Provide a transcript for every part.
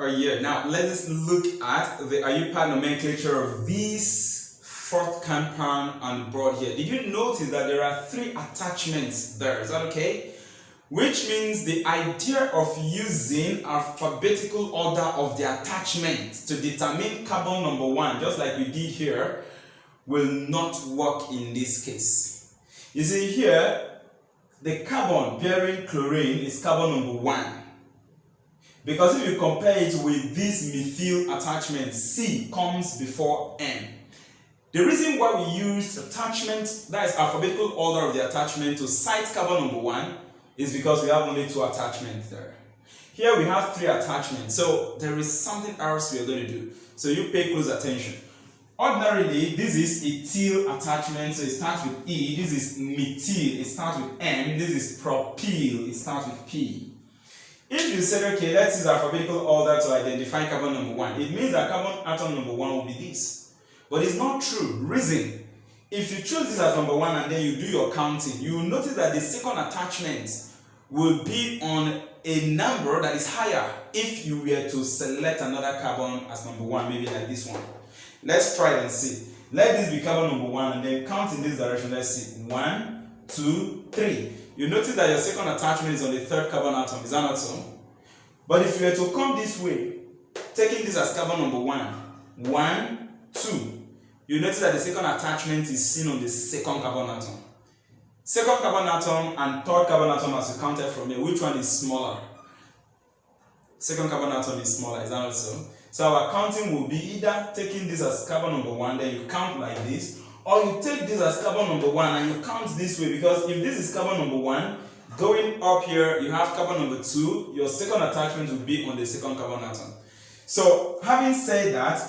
Yeah. Now let's look at the IUPAC nomenclature of this fourth compound on the board here. Did you notice that there are 3 attachments there? Is that okay? Which means the idea of using alphabetical order of the attachment to determine carbon number 1, just like we did here, will not work in this case. You see here, the carbon bearing chlorine is carbon number 1. Because if you compare it with this methyl attachment, C comes before N. The reason why we use attachment, that is alphabetical order of the attachment, to cite carbon number 1 is because we have only 2 attachments there. Here we have 3 attachments, so there is something else we are going to do. So you pay close attention. Ordinarily, this is ethyl attachment, so it starts with E. This is methyl, it starts with M. This is propyl, it starts with P. If you say, okay, let's use alphabetical order to identify carbon number 1, it means that carbon atom number 1 will be this. But it's not true. Reason: if you choose this as number 1 and then you do your counting, you will notice that the second attachment will be on a number that is higher if you were to select another carbon as number 1, maybe like this one. Let's try and see. Let this be carbon number 1 and then count in this direction. Let's see. 1, 2, 3. You notice that your second attachment is on the 3rd carbon atom. Is that not so? But if you were to come this way, taking this as carbon number 1, 1, 2, you notice that the second attachment is seen on the 2nd carbon atom. 2nd carbon atom and 3rd carbon atom, as you counted from here, which one is smaller? 2nd carbon atom is smaller. Is that not so? So our counting will be either taking this as carbon number 1, then you count like this, or you take this as carbon number 1 and you count this way, because if this is carbon number 1, going up here you have carbon number 2, your second attachment will be on the 2nd carbon atom. So having said that,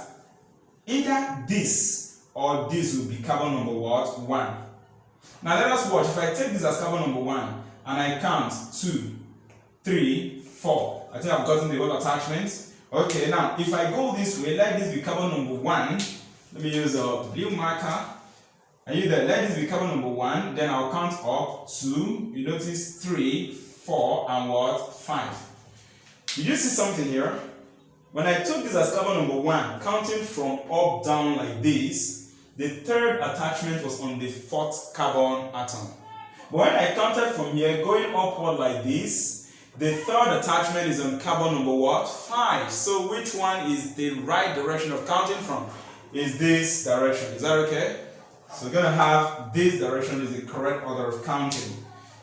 either this or this will be carbon number what? 1. Now let us watch. If I take this as carbon number 1 and I count 2, 3, 4, I think I've gotten the whole attachment. Okay, now if I go this way, let this be carbon number 1. Let me use a blue marker. Are you there? Let this be carbon number 1. Then I'll count up 2. You notice 3, 4, and what? 5. Did you see something here? When I took this as carbon number 1, counting from up down like this, the 3rd attachment was on the 4th carbon atom. But when I counted from here, going upward like this, the 3rd attachment is on carbon number what? 5. So which one is the right direction of counting from? Is this direction. Is that okay? So we're going to have this direction is the correct order of counting.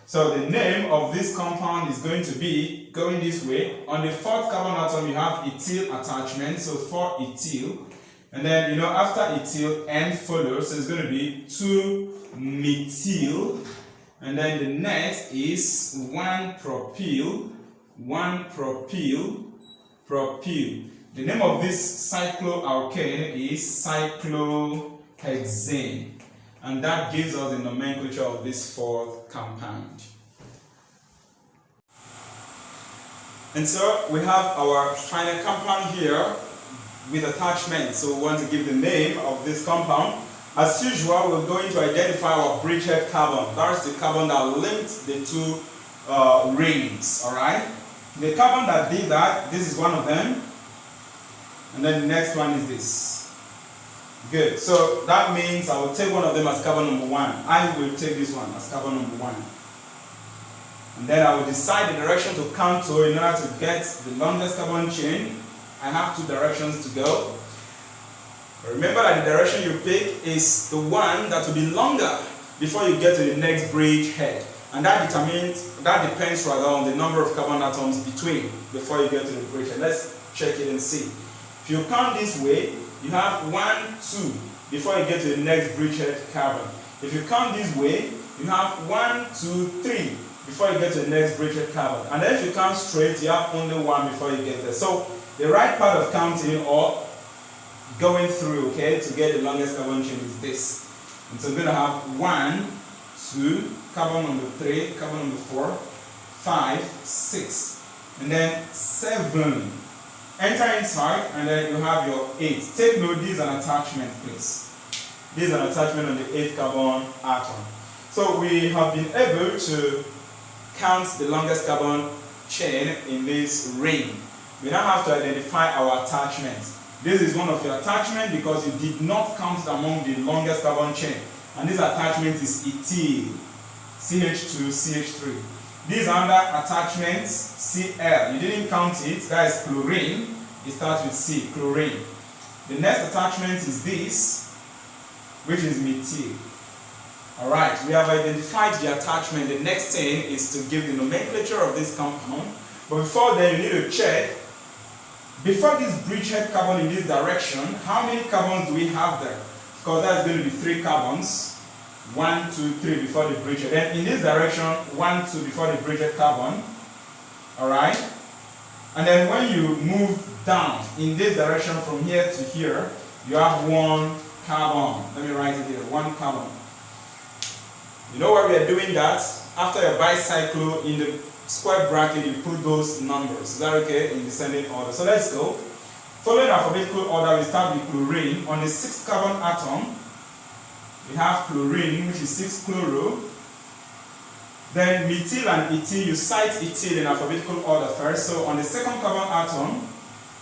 So the name of this compound is going to be going this way. On the 4th carbon atom you have ethyl attachment, so 4-ethyl. And then, after ethyl, N follows, so it's going to be 2-methyl. And then the next is 1-propyl, 1-propyl, propyl. The name of this cycloalkane is cyclohexane. And that gives us the nomenclature of this 4th compound. And so we have our final compound here with attachment. So we want to give the name of this compound. As usual, we're going to identify our bridgehead carbon. That's the carbon that linked the 2 rings, alright? The carbon that did that, this is one of them. And then the next one is this. Good. So that means I will take one of them as carbon number 1. I will take this one as carbon number 1. And then I will decide the direction to count to in order to get the longest carbon chain. I have 2 directions to go. Remember that the direction you pick is the one that will be longer before you get to the next bridgehead. And that depends rather on the number of carbon atoms between before you get to the bridgehead. Let's check it and see. If you count this way, you have 1, 2 before you get to the next bridgehead carbon. If you count this way, you have 1, 2, 3 before you get to the next bridgehead carbon. And then if you count straight, you have only 1 before you get there. So the right part of counting or going through, okay, to get the longest carbon chain is this. And so we're going to have 1, 2, carbon number 3, carbon number 4, 5, 6, and then 7. Enter inside, and then you have your 8. Take note, this is an attachment, please. This is an attachment on the 8th carbon atom. So we have been able to count the longest carbon chain in this ring. we now have to identify our attachment. This is one of your attachments because you did not count it among the longest carbon chain. And this attachment is ethyl, CH2, CH3. These other attachments, Cl, you didn't count it, that is chlorine. It starts with C, chlorine. The next attachment is this, which is methyl. Alright, we have identified the attachment. The next thing is to give the nomenclature of this compound. But before then, you need to check, before this bridgehead carbon in this direction, how many carbons do we have there? Because that's going to be 3 carbons. 1, 2, 3 before the bridgehead. Then in this direction, 1, 2 before the bridgehead carbon. Alright? And then when you move down in this direction from here to here, you have 1 carbon. Let me write it here, 1 carbon. You know why we are doing that? After your bicycle, in the square bracket, you put those numbers. Is that okay? In descending order. So let's go. Following alphabetical order, we start with chlorine. On the 6th carbon atom, we have chlorine, which is 6-chloro. Then methyl and ethyl, you cite ethyl in alphabetical order first. So on the 2nd carbon atom,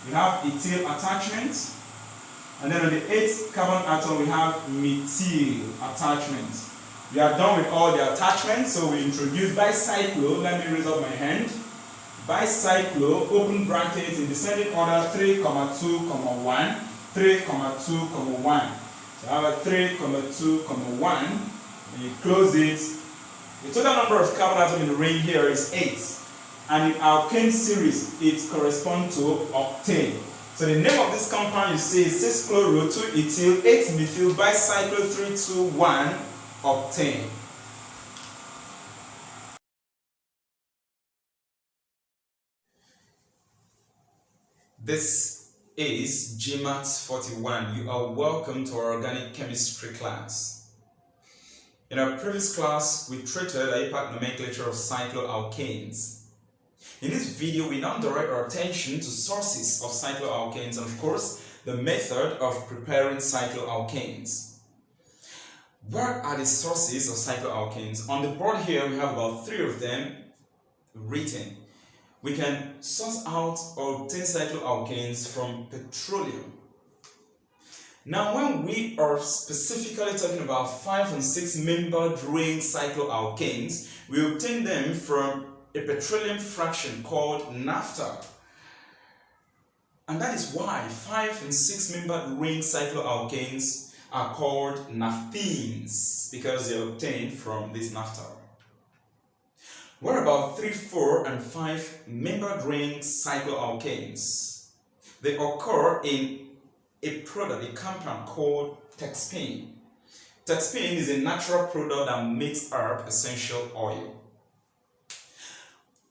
we have ethyl attachment. And then on the 8th carbon atom, we have methyl attachment. We are done with all the attachments, so we introduce bicyclo. Let me raise up my hand. Bicyclo, open bracket in descending order 3, 2, 1, 3, 2, 1. So I have a 3, 2, 1. And you close it. The total number of carbon atoms in the ring here is 8. And in alkane series, it corresponds to octane. So the name of this compound you see is 6-chloro, 2-ethyl, 8-methyl, bicyclo, 3, 2, 1. Octane. This is GMAT 41. You are welcome to our organic chemistry class. In our previous class, we treated the IUPAC nomenclature of cycloalkanes. In this video, we now direct our attention to sources of cycloalkanes and, of course, the method of preparing cycloalkanes. What are the sources of cycloalkanes? On the board here, we have about 3 of them written. We can source out or obtain cycloalkanes from petroleum. Now, when we are specifically talking about 5 and 6 membered ring cycloalkanes, we obtain them from a petroleum fraction called naphtha. And that is why 5 and 6 membered ring cycloalkanes are called naphtenes, because they are obtained from this naphtha. What about 3, 4, and 5 membered ring cycloalkanes? They occur in a product, a compound called texpene. Texpene is a natural product that makes herb essential oil.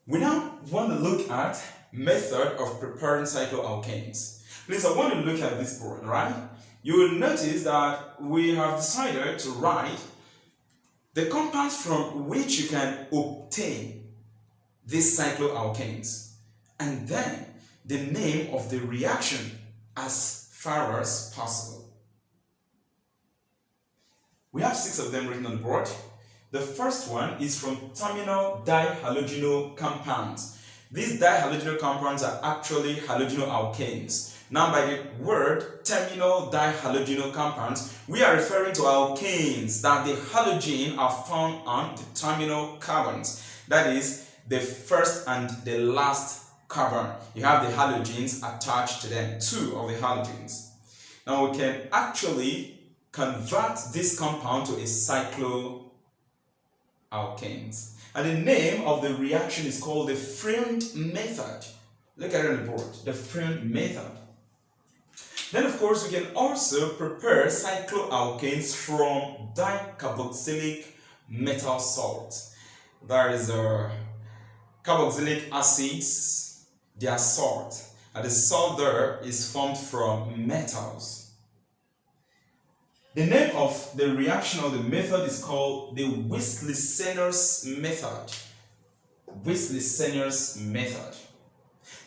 We now want to look at method of preparing cycloalkanes. Please, I want to look at this board, right? You will notice that we have decided to write the compounds from which you can obtain these cycloalkanes, and then the name of the reaction as far as possible. We have 6 of them written on the board. The first one is from terminal dihalogenol compounds. These dihalogenol compounds are actually halogenoalkanes. Now, by the word terminal dihalogenol compounds, we are referring to alkanes that the halogen are found on the terminal carbons. That is, the first and the last carbon. You have the halogens attached to them, 2 of the halogens. Now, we can actually convert this compound to a cycloalkanes. And the name of the reaction is called the Freund method. Look at it on the board, the Freund method. Then, of course, we can also prepare cycloalkanes from dicarboxylic metal salt. There is carboxylic acids, they are salt, and the salt there is formed from metals. The name of the reaction or the method is called the Wislicenus method. Wislicenus method.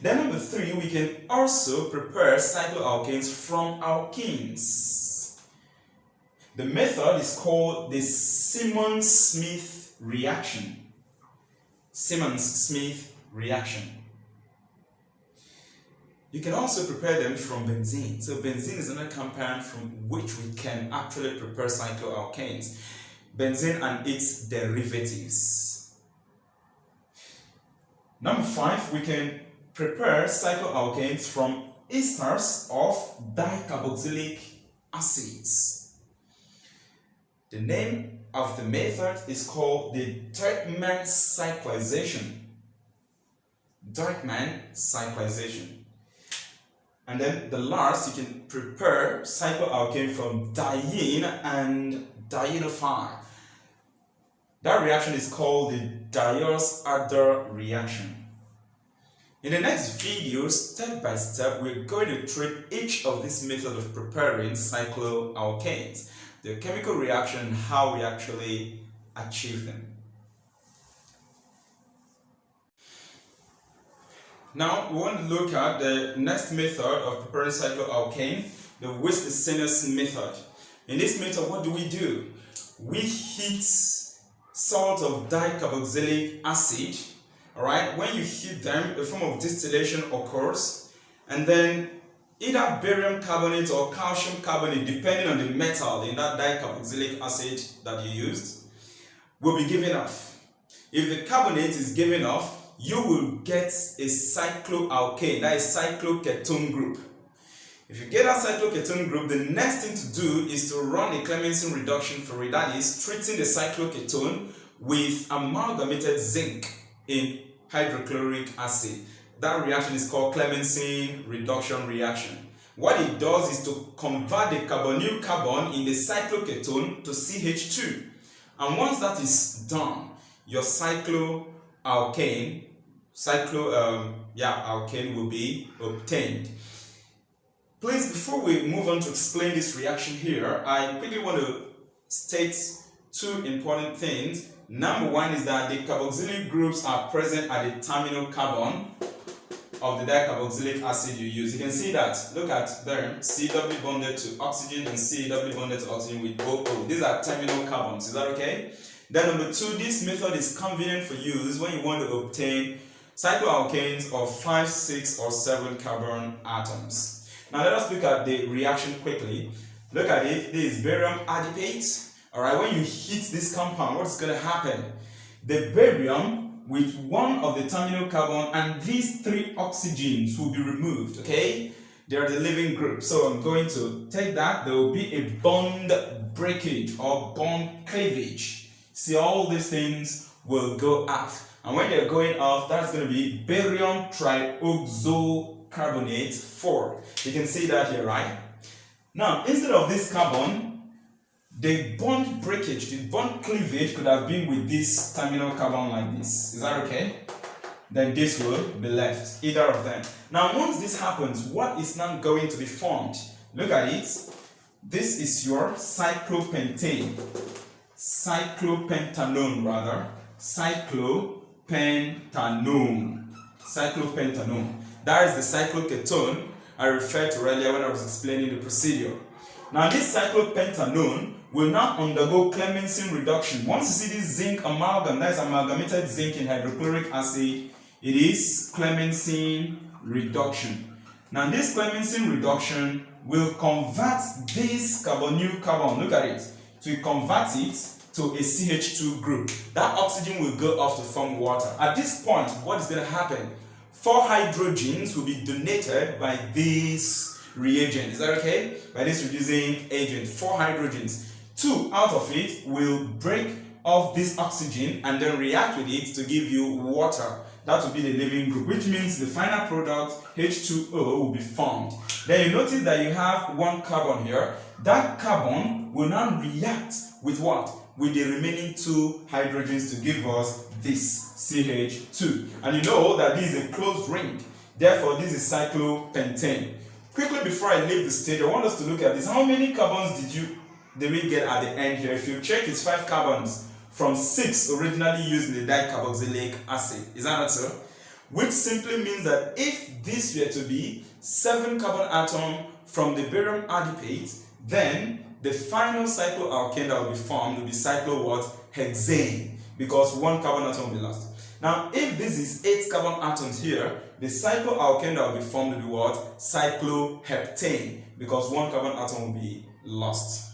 Then number 3, we can also prepare cycloalkanes from alkenes. The method is called the Simmons-Smith reaction. Simmons-Smith reaction. You can also prepare them from benzene. So benzene is another compound from which we can actually prepare cycloalkanes. Benzene and its derivatives. Number 5, we can prepare cycloalkanes from esters of dicarboxylic acids. The name of the method is called the Dieckmann cyclization. Dieckmann cyclization. And then the last, you can prepare cycloalkane from diene and dienophyre. That reaction is called the Diels-Alder reaction. In the next video, step by step, we're going to treat each of these methods of preparing cycloalkanes, the chemical reaction, and how we actually achieve them. Now, we want to look at the next method of preparing cycloalkane, the Wislicenus method. In this method, what do? We heat salt of dicarboxylic acid. Alright, when you heat them, a form of distillation occurs, and then either barium carbonate or calcium carbonate, depending on the metal in that dicarboxylic acid that you used, will be given off. If the carbonate is given off, you will get a cycloalkane, that is cycloketone group. If you get a cycloketone group, the next thing to do is to run a Clemmensen reduction for it, that is treating the cycloketone with amalgamated zinc in hydrochloric acid. That reaction is called Clemmensen reduction reaction. What it does is to convert the carbonyl carbon in the cycloketone to CH2. And once that is done, your cycloalkane will be obtained. Please, before we move on to explain this reaction here, I quickly want to state two important things. Number one is that the carboxylic groups are present at the terminal carbon of the dicarboxylic acid you use. You can see that. Look at there, CW bonded to oxygen and CW bonded to oxygen with OO. These are terminal carbons. Is that okay? Then number two, this method is convenient for use when you want to obtain cycloalkanes of 5, 6, or 7 carbon atoms. Now let us look at the reaction quickly. Look at it. This is barium adipate. Alright, when you heat this compound, what's going to happen? The barium with one of the terminal carbon and these 3 oxygens will be removed, okay? They are the living group. So I'm going to take that. There will be a bond breakage or bond cleavage. See, all these things will go off. And when they're going off, that's going to be barium trioxocarbonate 4. You can see that here, right? Now, instead of this carbon, the bond breakage, the bond cleavage could have been with this terminal carbon like this. Is that okay? Then this will be left, either of them. Now, once this happens, what is now going to be formed? Look at it. This is your cyclopentanone. Cyclopentanone. That is the cycloketone I referred to earlier when I was explaining the procedure. Now, this cyclopentanone will now undergo Clemmensen reduction. Once you see this zinc amalgam, that is amalgamated zinc in hydrochloric acid, it is Clemmensen reduction. Now, this Clemmensen reduction will convert this carbonyl carbon, look at it, to convert it to a CH2 group. That oxygen will go off to form water. At this point, what is going to happen? 4 hydrogens will be donated by this reagent. Is that okay? By this reducing agent, 4 hydrogens. 2 out of it will break off this oxygen and then react with it to give you water. That will be the living group, which means the final product, H2O, will be formed. Then you notice that you have 1 carbon here. That carbon will now react with what? With the remaining 2 hydrogens to give us this CH2. And you know that this is a closed ring. Therefore, this is cyclopentane. Quickly, before I leave the stage, I want us to look at this. How many carbons did we get at the end here? If you check, it's 5 carbons from 6 originally used in the dicarboxylic acid. Is that not so? Which simply means that if this were to be 7 carbon atom from the barium adipate, then the final cycloalkane that will be formed will be cyclohexane, because 1 carbon atom will be lost. Now, if this is 8 carbon atoms here, the cycloalkane that will be formed will be what? Cycloheptane, because 1 carbon atom will be lost.